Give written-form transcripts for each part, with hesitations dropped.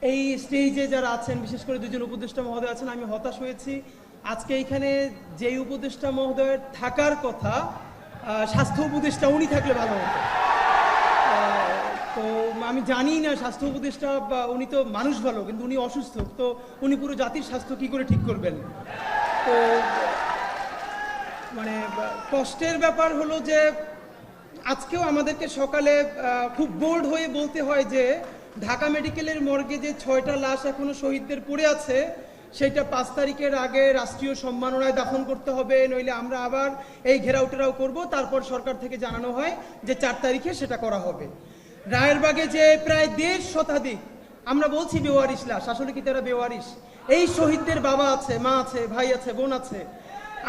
এই স্টেজে যারা আছেন, বিশেষ করে দুজন উপদেষ্টা মহোদয় আছেন, আমি হতাশ হয়েছি। আজকে এইখানে যেই উপদেষ্টা মহোদয়ের থাকার কথা, স্বাস্থ্য উপদেষ্টা, উনি থাকলে ভালো হতো। তো আমি জানি না স্বাস্থ্য উপদেষ্টা, উনি তো মানুষ ভালো, কিন্তু উনি অসুস্থ, তো উনি পুরো জাতির স্বাস্থ্য কি করে ঠিক করবেন? তো মানে কষ্টের ব্যাপার হলো যে আজকেও আমাদেরকে সকালে খুব বোল্ড হয়ে বলতে হয় যে ঢাকা মেডিকেলের মর্গে যে 6টা লাশ এখনো শহীদদের পড়ে আছে, সেটা 5 তারিখের আগে রাষ্ট্রীয় সম্মাননায় দাফন করতে হবে, নইলে আমরা আবার এই ঘেরাও করব। তারপর সরকার থেকে জানানো হয় যে 4 তারিখে সেটা করা হবে। রায়েরবাগে যে প্রায় 1.5 শতাধিক, আমরা বলছি বেওয়ারিশ লাশ, আসলে কি তারা বেওয়ারিশ? এই শহীদদের বাবা আছে, মা আছে, ভাই আছে, বোন আছে।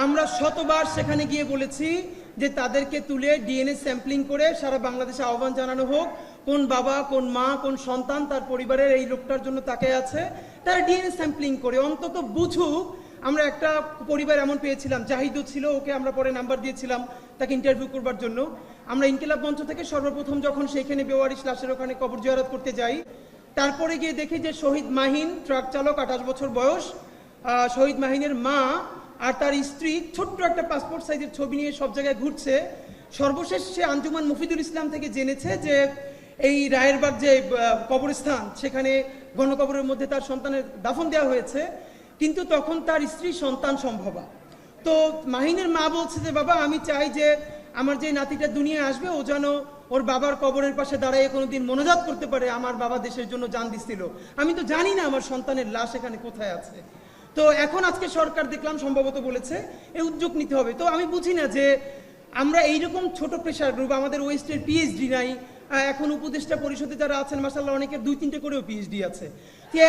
আমরা শতবার সেখানে গিয়ে বলেছি যে তাদেরকে তুলে ডিএনএ স্যাম্পলিং করে সারা বাংলাদেশে আহ্বান জানানো হোক। কোন বাবা, কোন মা, কোন সন্তান তার পরিবারের এই লোকটার জন্য তাকিয়ে আছে, তারা ডিএনএ স্যাম্পলিং করে অন্তত বুঝুক। আমরা একটা পরিবার এমন পেয়েছিলাম, জাহিদও ছিল, ওকে আমরা পরে নাম্বার দিয়েছিলাম তাকে ইন্টারভিউ করবার জন্য। আমরা ইনকিলাব মঞ্চ থেকে সর্বপ্রথম যখন সেইখানে বেওয়ারিশ লাশের ওখানে কবর জিয়ারত করতে যাই, তারপরে গিয়ে দেখি যে শহীদ মাহিন, ট্রাক চালক, 28 বছর বয়স, শহীদ মাহিনের মা আর তার স্ত্রী ছোট্ট একটা পাসপোর্ট সাইজের ছবি নিয়ে সব জায়গায় ঘুরছে। সর্বশেষ সে আঞ্জুমান মুফিদুল ইসলাম থেকে জেনেছে যে এই রায়েরবাগ যে কবরস্থান, সেখানে গণকবরের মধ্যে তার সন্তানের দাফন দেওয়া হয়েছে, কিন্তু তখন তার স্ত্রী সন্তান সম্ভবা। তো মাহিনের মা বলছে যে বাবা, আমি চাই যে আমার যে নাতিটা দুনিয়ায় আসবে, ও যেন ওর বাবার কবরের পাশে দাঁড়িয়ে কোনোদিন মনোজাত করতে পারে, আমার বাবা দেশের জন্য জান দিছিল। আমি তো জানি না আমার সন্তানের লাশ এখানে কোথায় আছে। তো এখন আজকে সরকার দেখলাম সম্ভবত বলেছে এই উদ্যোগ নিতে হবে। তো আমি বুঝি না যে আমরা এইরকম ছোট প্রেশার গ্রুপ, আমাদের ওয়েস্টের পিএইচডি নাই, এখন উপদেষ্টা পরিষদে যারা আছেন মাশাআল্লাহ অনেকের 2-3টে করেও পিএইচডি আছে।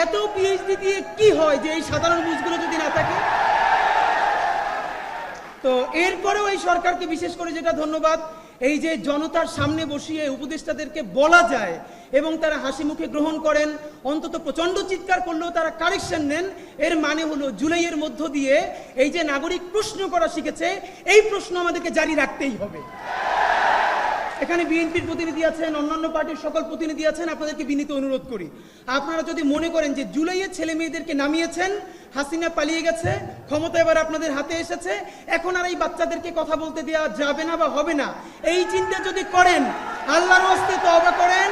এত পিএইচডি দিয়ে কি হয় যে এই সাধারণ বুঝগুলো যদি না থাকে? তো এরপরেও এই সরকারকে বিশেষ করে যেটা ধন্যবাদ, এই যে জনতার সামনে বসিয়ে উপদেষ্টাদেরকে বলা যায় এবং তারা হাসি মুখে গ্রহণ করেন, অন্তত প্রচন্ড চিৎকার করলেও তারা কারেকশন নেন। এর মানে হলো জুলাইয়ের মধ্য দিয়ে এই যে নাগরিক প্রশ্ন করা শিখেছে, এই প্রশ্ন আমাদেরকে জারি রাখতেই হবে। এখানে বিএনপির প্রতিনিধি আছেন, অন্যান্য পার্টির সকল প্রতিনিধি আছেন, আপনাদেরকে বিনীত অনুরোধ করি, আপনারা যদি মনে করেন যে জুলাইয়ে ছেলে মেয়েদেরকে নামিয়েছেন, হাসিনা পালিয়ে গেছে, ক্ষমতা এবার আপনাদের হাতে এসেছে, এখন আর এই বাচ্চাদেরকে কথা বলতে দেওয়া যাবে না বা হবে না, এই চিন্তা যদি করেন, আল্লাহর ওয়াস্তে তওবা করেন।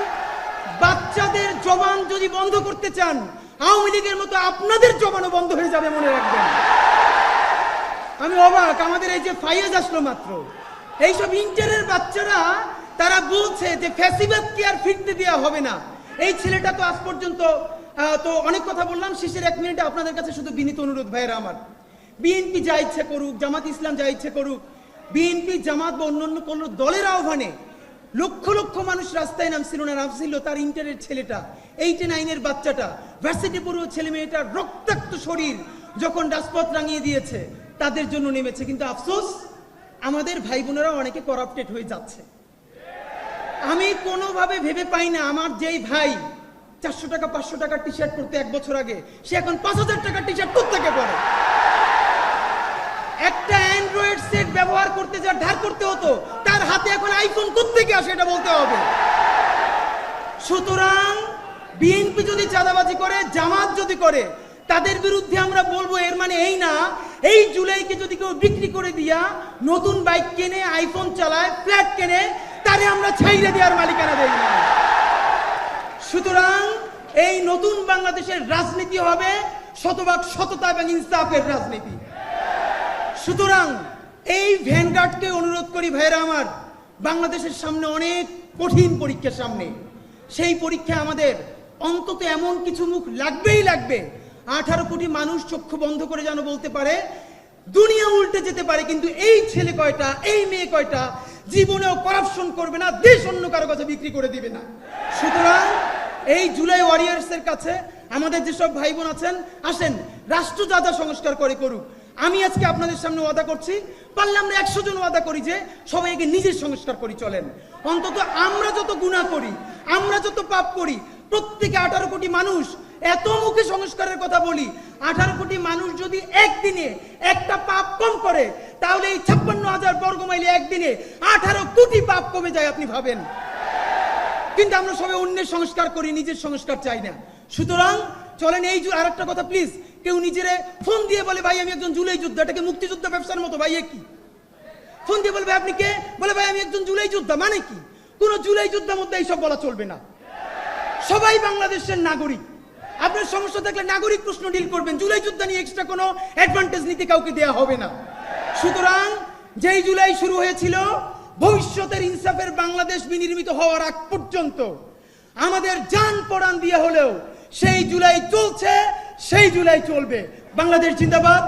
বাচ্চাদের জবান যদি বন্ধ করতে চান, আওয়ামী লীগের মতো আপনাদের জবানও বন্ধ হয়ে যাবে, মনে রাখবেন। আমি অবাক, আমাদের এই যে ফাইয়াজ আসলো মাত্র, এইসব ইন্টারের বাচ্চারা তারা বলছে যে ফ্যাসিবাদকে আর ফিরতে দেওয়া হবে না। এই ছেলেটা তো আজ পর্যন্ত তো অনেক কথা বললাম, শেষের 1 মিনিটে আপনাদের কাছে শুধু বিনীত অনুরোধ ভাইয়েরা আমার, বিএনপি যা ইচ্ছে করুক, জামাত ইসলাম যা ইচ্ছে করুক, বিএনপি জামাত বা অন্যান্য কোন দলের আহ্বানে লক্ষ লক্ষ মানুষ রাস্তায় নামছিল না, নামছিল তার ইন্টারের ছেলেটা, 8-9 বাচ্চাটা, ভার্সিটি পড়ুয়া ছেলে মেয়েটার রক্তাক্ত শরীর যখন রাজপথ রাঙিয়ে দিয়েছে, তাদের জন্য নেমেছে। কিন্তু আফসোস, আমাদের ভাই বোনেরা অনেকে করাপ্টেড হয়ে যাচ্ছে। আমি কোনোভাবে ভেবে পাই না আমার যেই ভাই 400 টাকা 500 টাকার টি শার্ট পরতে 1 বছর আগে, সে এখন 5000 টাকার টি শার্ট কোত্থেকে পরে? একটা অ্যান্ড্রয়েড সেট ব্যবহার করতে যা ধার করতে হতো, তার হাতে এখন আইফোন কোত্থেকে আসে, এটা বলতে হবে। সুতরাং বিএনপি যদি চাঁদাবাজি করে, জামাত যদি করে, তাদের বিরুদ্ধে আমরা বলবো, এর মানে এই না এই জুলাইকে যদি কেউ বিক্রি করে দিয়া নতুন বাইক কেনে, আইফোন চালায়, ফ্ল্যাট কেনে, তারে আমরা ছাইরে দেওয়ার মালিকানা দেই না। সুতরাং এই নতুন বাংলাদেশের রাজনীতি হবে শতভাগ সততা এবং ইনসাফের রাজনীতি। সুতরাং এই ভ্যানগার্ডকে অনুরোধ করি ভাইরা আমার, বাংলাদেশের সামনে অনেক কঠিন পরীক্ষার সামনে, সেই পরীক্ষায় আমাদের অন্তত এমন কিছু মুখ লাগবেই লাগবে, 18 কোটি মানুষ চক্ষু বন্ধ করে যেন বলতে পারে দুনিয়া উল্টে যেতে পারে, কিন্তু এই ছেলে কয়টা, এই মেয়ে কয়টা জীবনেও করাপশন করবে না, দেশ অন্য কারো কাছে বিক্রি করে দিবে না। সুতরাং এই জুলাই ওয়ারিয়ার্সের কাছে আমাদের যেসব ভাই বোন আছেন, আসেন রাষ্ট্র যা যা সংস্কার করে করুক। আমি আজকে আপনাদের সামনে ওয়াদা করছি, পারলে আমরা 100 জন ওয়াদা করি যে সবাইকে নিজের সংস্কার করি চলেন। অন্তত আমরা যত গুনাহ করি, আমরা যত পাপ করি, প্রত্যেকে 18 কোটি মানুষ এত মুখে সংস্কারের কথা বলি, 18 কোটি মানুষ যদি একদিনে একটা পাপ কম করে, তাহলে এই 56,000 বর্গ মাইলে একদিনে 18 কোটি পাপ কমে যায়, আপনি ভাবেন। কিন্তু আমরা সবাই অন্যের সংস্কার করি, নিজের সংস্কার চাই না। সুতরাং চলেন এই আরেকটা কথা প্লিজ, কেউ নিজেরে ফোন দিয়ে বলে ভাই আমি একজন জুলাই যোদ্ধা, এটাকে মুক্তিযোদ্ধা ব্যবসার মতো ভাই, এ কি? ফোন দিয়ে বলবে আপনি কে, বলে ভাই আমি একজন জুলাই যোদ্ধা, মানে কি? কোন জুলাই যোদ্ধার মধ্যে এইসব বলা চলবে না। সবাই বাংলাদেশের নাগরিক। আপনার সমস্যা থাকলে নাগরিক প্রশ্ন ডিল করবেন, জুলাই যোদ্ধা নিয়ে এক্সট্রা কোনো অ্যাডভান্টেজ নিতে কাউকে দেয়া হবে না। সুতরাং যেই জুলাই শুরু হয়েছিল, ভবিষ্যতের ইনসাফের বাংলাদেশ বিনির্মিত হওয়ার আগ পর্যন্ত আমাদের জান পরাণ দিয়ে হলেও সেই জুলাই চলছে, সেই জুলাই চলবে। বাংলাদেশ জিন্দাবাদ।